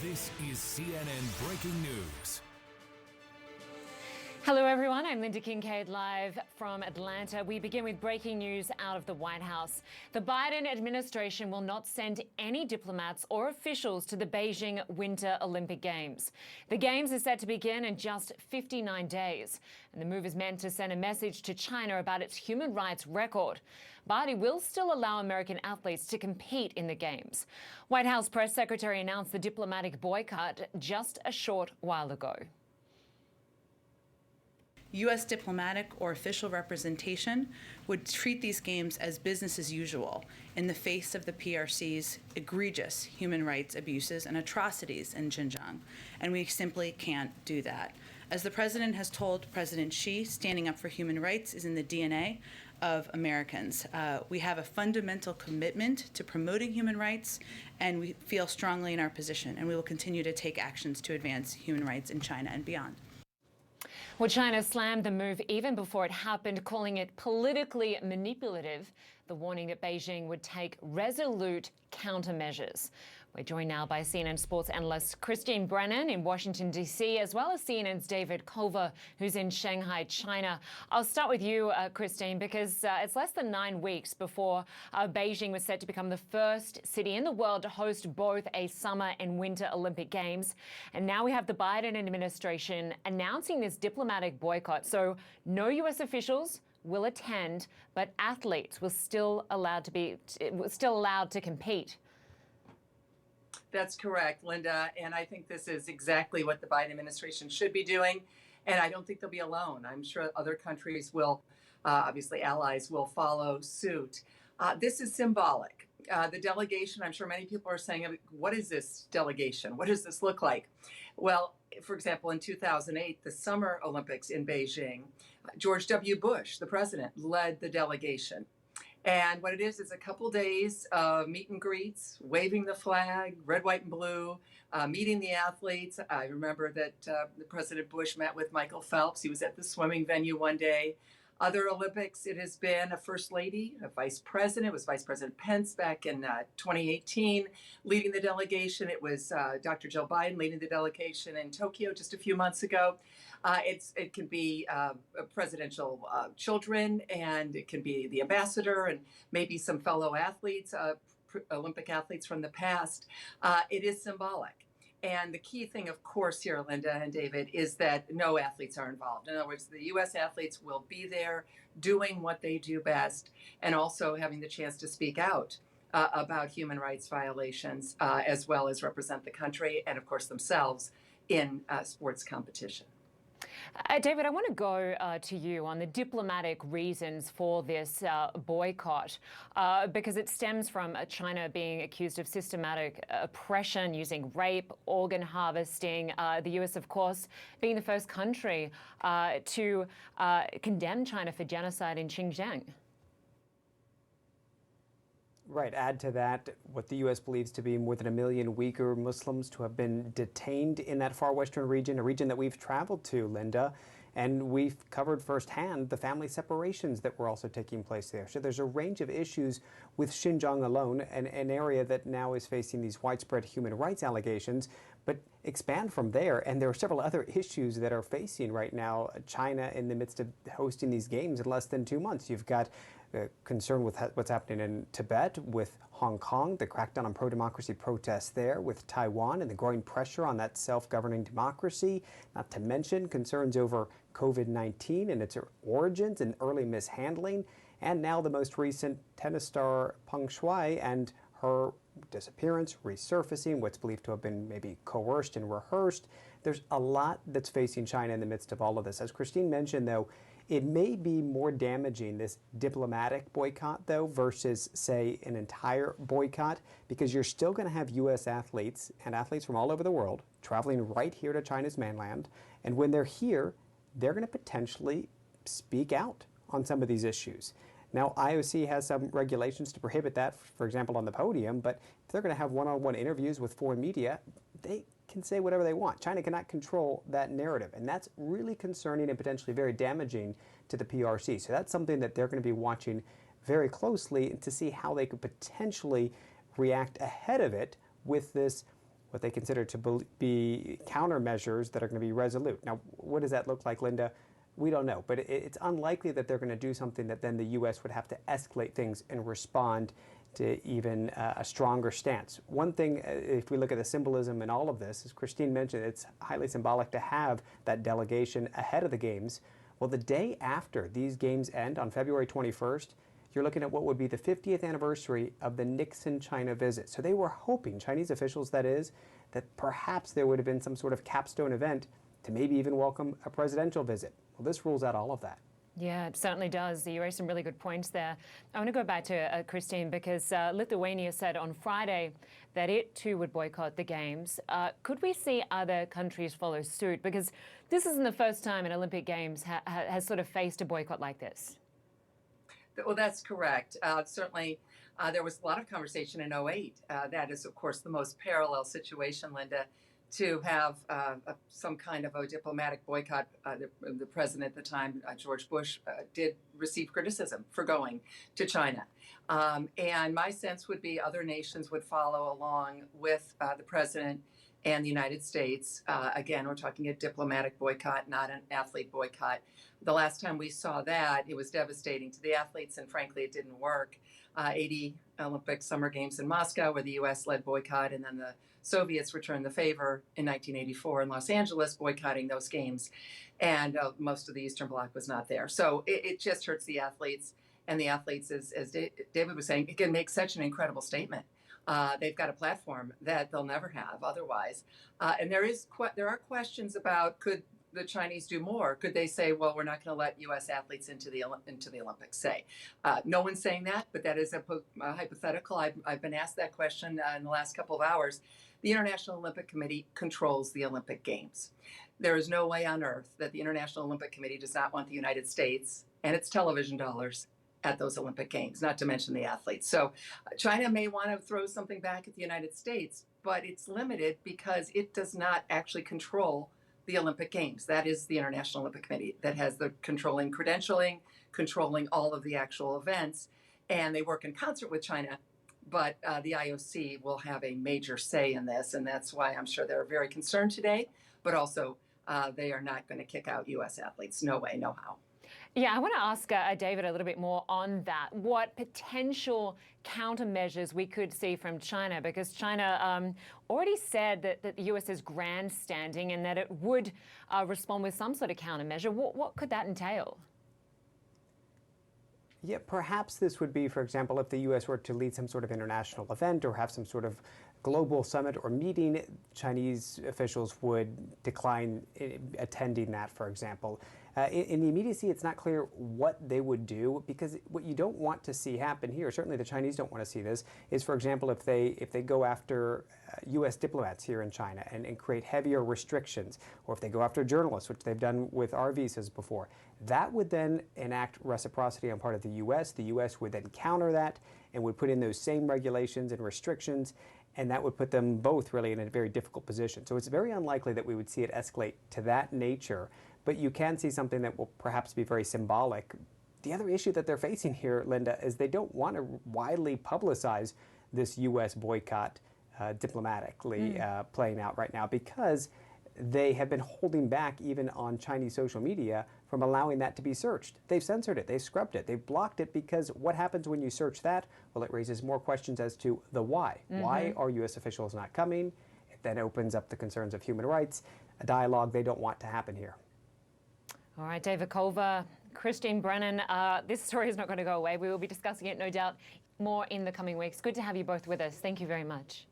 This is CNN Breaking News. Hello everyone, I'm Lynda Kinkade live from Atlanta. We begin with breaking news out of the White House. The Biden administration will not send any diplomats or officials to the Beijing Winter Olympic Games. The Games are set to begin in just 59 days, and the move is meant to send a message to China about its human rights record. Biden will still allow American athletes to compete in the Games. White House press secretary announced the diplomatic boycott just a short while ago. U.S. diplomatic or official representation would treat these games as business as usual in the face of the PRC's egregious human rights abuses and atrocities in Xinjiang, and we simply can't do that. As the president has told President Xi, standing up for human rights is in the DNA of Americans. We have a fundamental commitment to promoting human rights, and we feel strongly in our position, and we will continue to take actions to advance human rights in China and beyond. Well, China slammed the move even before it happened, calling it politically manipulative, the warning that Beijing would take resolute countermeasures. We're joined now by CNN sports analyst Brennan in Washington, D.C., as well as CNN's David Culver, who's in Shanghai, China. I'll start with you, Christine, because it's less than 9 weeks before Beijing was set to become the first city in the world to host both a summer and winter Olympic Games. And now we have the Biden administration announcing this diplomatic boycott. So no U.S. officials will attend, but athletes will still allowed to compete. That's correct, Lynda, and I think this is exactly what the Biden administration should be doing, and I don't think they'll be alone. I'm sure other countries will, obviously allies will follow suit. This is symbolic. The delegation, I'm sure many people are saying, what is this delegation? What does this look like? Well, for example, in 2008, the Summer Olympics in Beijing, George W. Bush, the president, led the delegation. And what it is a couple days of meet and greets, waving the flag, red, white, and blue, meeting the athletes. I remember that the President Bush met with Michael Phelps. He was at the swimming venue one day. Other Olympics, it has been a first lady, a vice president. It was Vice President Pence back in 2018 leading the delegation. It was Dr. Joe Biden leading the delegation in Tokyo just a few months ago. It can be presidential children, and it can be the ambassador and maybe some fellow athletes, Olympic athletes from the past. It is symbolic. And the key thing, of course, here, Lynda and David, is that no athletes are involved. In other words, the U.S. athletes will be there doing what they do best and also having the chance to speak out about human rights violations, as well as represent the country and, of course, themselves in sports competition. David, I want to go to you on the diplomatic reasons for this boycott, because it stems from China being accused of systematic oppression using rape, organ harvesting. The U.S., of course, being the first country to condemn China for genocide in Xinjiang. Right. Add to that what the U.S. believes to be more than 1 million Uyghur Muslims to have been detained in that far western region, a region that we've traveled to, Lynda, and we've covered firsthand the family separations that were also taking place there. So there's a range of issues with Xinjiang alone, an area that now is facing these widespread human rights allegations. But expand from there, and there are several other issues that are facing right now China in the midst of hosting these games in less than 2 months. You've got concern with what's happening in Tibet, with Hong Kong, the crackdown on pro-democracy protests there, with Taiwan and the growing pressure on that self-governing democracy, not to mention concerns over COVID-19 and its origins and early mishandling, and now the most recent tennis star Peng Shuai and her disappearance, resurfacing, what's believed to have been maybe coerced and rehearsed. There's a lot that's facing China in the midst of all of this. As Christine mentioned, though, it may be more damaging, this diplomatic boycott, though, versus, say, an entire boycott, because you're still going to have U.S. athletes and athletes from all over the world traveling right here to China's mainland. And when they're here, they're going to potentially speak out on some of these issues. Now, IOC has some regulations to prohibit that, for example, on the podium, but if they're going to have one-on-one interviews with foreign media, they can say whatever they want. China cannot control that narrative, and that's really concerning and potentially very damaging to the PRC. So that's something that they're going to be watching very closely to see how they could potentially react ahead of it with this what they consider to be countermeasures that are going to be resolute. Now, what does that look like, Lynda? We don't know, but it's unlikely that they're going to do something that then the U.S. would have to escalate things and respond to even a stronger stance. One thing, if we look at the symbolism in all of this, as Christine mentioned, it's highly symbolic to have that delegation ahead of the games. Well, the day after these games end on February 21st, you're looking at what would be the 50th anniversary of the Nixon-China visit. So they were hoping, Chinese officials that is, that perhaps there would have been some sort of capstone event to maybe even welcome a presidential visit. Well, this rules out all of that. Yeah, it certainly does. You raised some really good points there. I want to go back to Christine, because Lithuania said on Friday that it too would boycott the Games. Could we see other countries follow suit? Because this isn't the first time an Olympic Games has sort of faced a boycott like this. Well, that's correct. Certainly, there was a lot of conversation in '08. That is, of course, the most parallel situation, Lynda, to have some kind of a diplomatic boycott. The president at the time, George Bush, did receive criticism for going to China. And my sense would be other nations would follow along with the president and the United States. Again, we're talking a diplomatic boycott, not an athlete boycott. The last time we saw that, it was devastating to the athletes, and frankly, it didn't work. 80 Olympic Summer Games in Moscow, where the U.S. led boycott, and then the Soviets returned the favor in 1984 in Los Angeles, boycotting those games. And most of the Eastern Bloc was not there. So it just hurts the athletes. And the athletes, as David was saying, it can make such an incredible statement. They've got a platform that they'll never have otherwise. And there are questions about, could the Chinese do more? Could they say, well, we're not going to let U.S. athletes into the Olympics, say? No one's saying that, but that is a hypothetical. I've been asked that question in the last couple of hours. The International Olympic Committee controls the Olympic Games. There is no way on earth that the International Olympic Committee does not want the United States and its television dollars at those Olympic Games, not to mention the athletes. So China may want to throw something back at the United States, but it's limited because it does not actually control the Olympic Games. That is the International Olympic Committee that has the controlling credentialing, controlling all of the actual events, and they work in concert with China. But the IOC will have a major say in this, and that's why I'm sure they're very concerned today, but also they are not going to kick out U.S. athletes. No way, no how. Yeah, I want to ask David a little bit more on that. What potential countermeasures we could see from China? Because China already said that the U.S. is grandstanding and that it would respond with some sort of countermeasure. What could that entail? Yeah, perhaps this would be, for example, if the U.S. were to lead some sort of international event or have some sort of global summit or meeting, Chinese officials would decline attending that, for example. In the immediacy, it's not clear what they would do, because what you don't want to see happen here, certainly the Chinese don't want to see this, is, for example, if they go after U.S. diplomats here in China and create heavier restrictions, or if they go after journalists, which they've done with our visas before, that would then enact reciprocity on part of the U.S. The U.S. would then counter that and would put in those same regulations and restrictions, and that would put them both really in a very difficult position. So it's very unlikely that we would see it escalate to that nature, but you can see something that will perhaps be very symbolic. The other issue that they're facing here, Lynda, is they don't want to widely publicize this U.S. boycott diplomatically playing out right now, because they have been holding back even on Chinese social media from allowing that to be searched. They've censored it, they've scrubbed it, they've blocked it, because what happens when you search that? Well, it raises more questions as to the why. Why are U.S. officials not coming? It then opens up the concerns of human rights, a dialogue they don't want to happen here. All right, David Culver, Christine Brennan, this story is not going to go away. We will be discussing it, no doubt, more in the coming weeks. Good to have you both with us. Thank you very much.